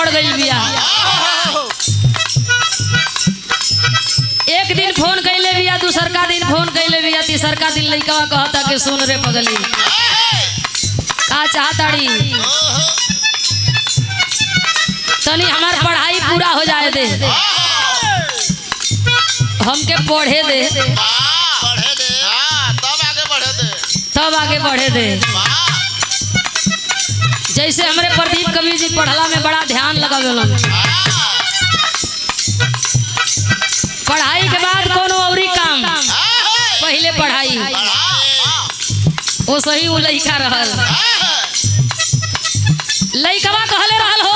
पड़ गई बिया। एक दिन फोन कैले बिया, दूसर का दिन फोन कैले बिया, तीसर का दिन लइका कहता कि सुन रे पगली का चाहताड़ी तनी हमार पढ़ाई पूरा हो जाए दे, हमके पढ़े दे, तब आगे बढ़े दे। जैसे हमारे प्रदीप कवि जी पढ़ला में बड़ा ध्यान लगावेलन, पढ़ाई के बाद कोनो औरी काम, पहले पढ़ाई। वो सही वो लइका रहल, लइकवा कहले रहल हो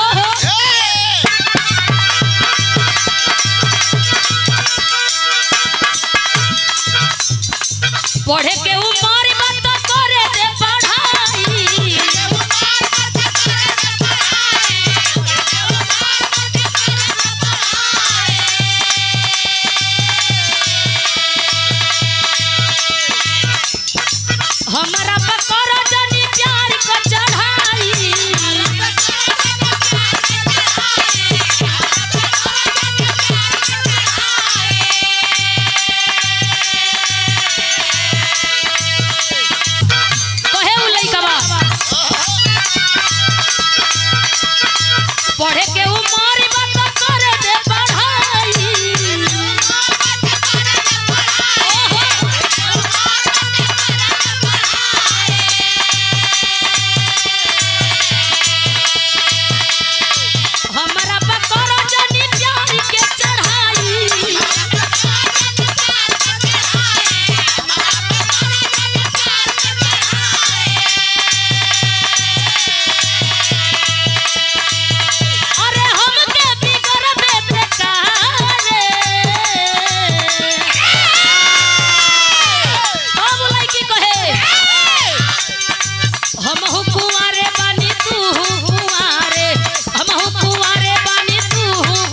पढ़े के उमर मत करे दे पढ़ाई, हमरा पकड़ जनी प्यार को चढ़ाई। कहे उ लइकवा पढ़े के उमर मत करे दे पढ़ाई, हमरा पकड़ जनी प्यार के चढ़ाई। अरे हमके बिगर बेकार अब लइकी कहे हमहु कुंवारे बानी तू कुंवारे, हमहु कुंवारे बानी तू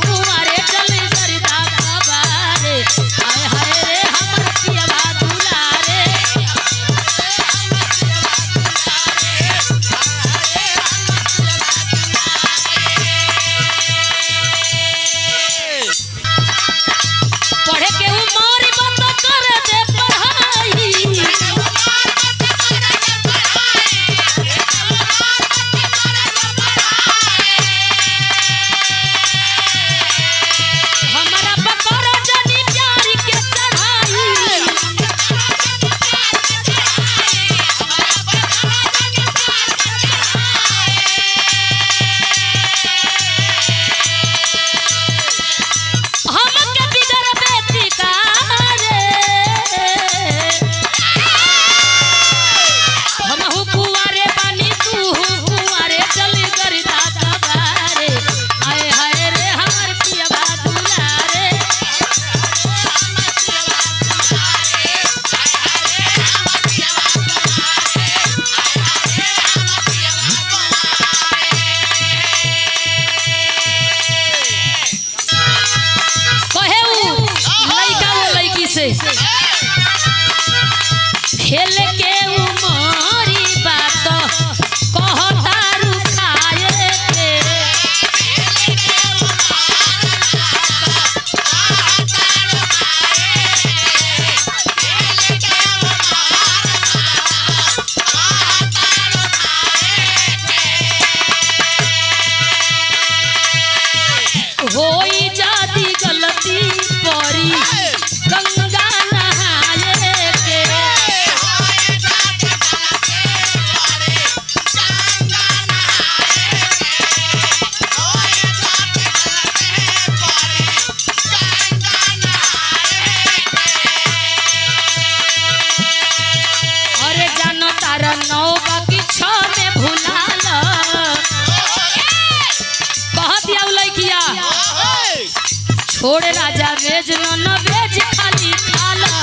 कुंवारे, चल सरदा कबारे, हाय हाय रे हमर पियवा दुलारे। पढ़े के उमर मत कर दे पढ़ाई, हमरा पकड़ जनी प्यार के चढ़ाई। हमके बिगर बेकार हमहु कुंवारे बानी तू कुंवारे, चल गरिदा कबारे, हाय हाय रे हमर पियवा दुलारे। कहे उ लइका वो लइकी से खेले के उमरी बात कहता रुखाए के, होई जाती गलती परी गंगा नहाए के। अरे जानो तारा नौ बाकी 6 में भुलाल, कहत या लइकिया छोड़ राजा वेज न वेज खाली खाला।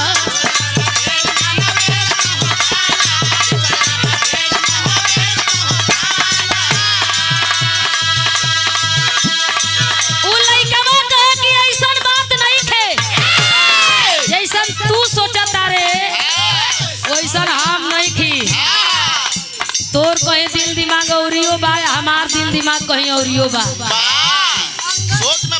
उ लइकवा कहे कि ऐसन बात नहीं थे, जैसन तू सोचता रे वैसन हम नहीं थी। तोर तोर कहीं दिल दिमाग औरियो बा, हमार दिल दिमाग कहीं औरियो बा। सोच में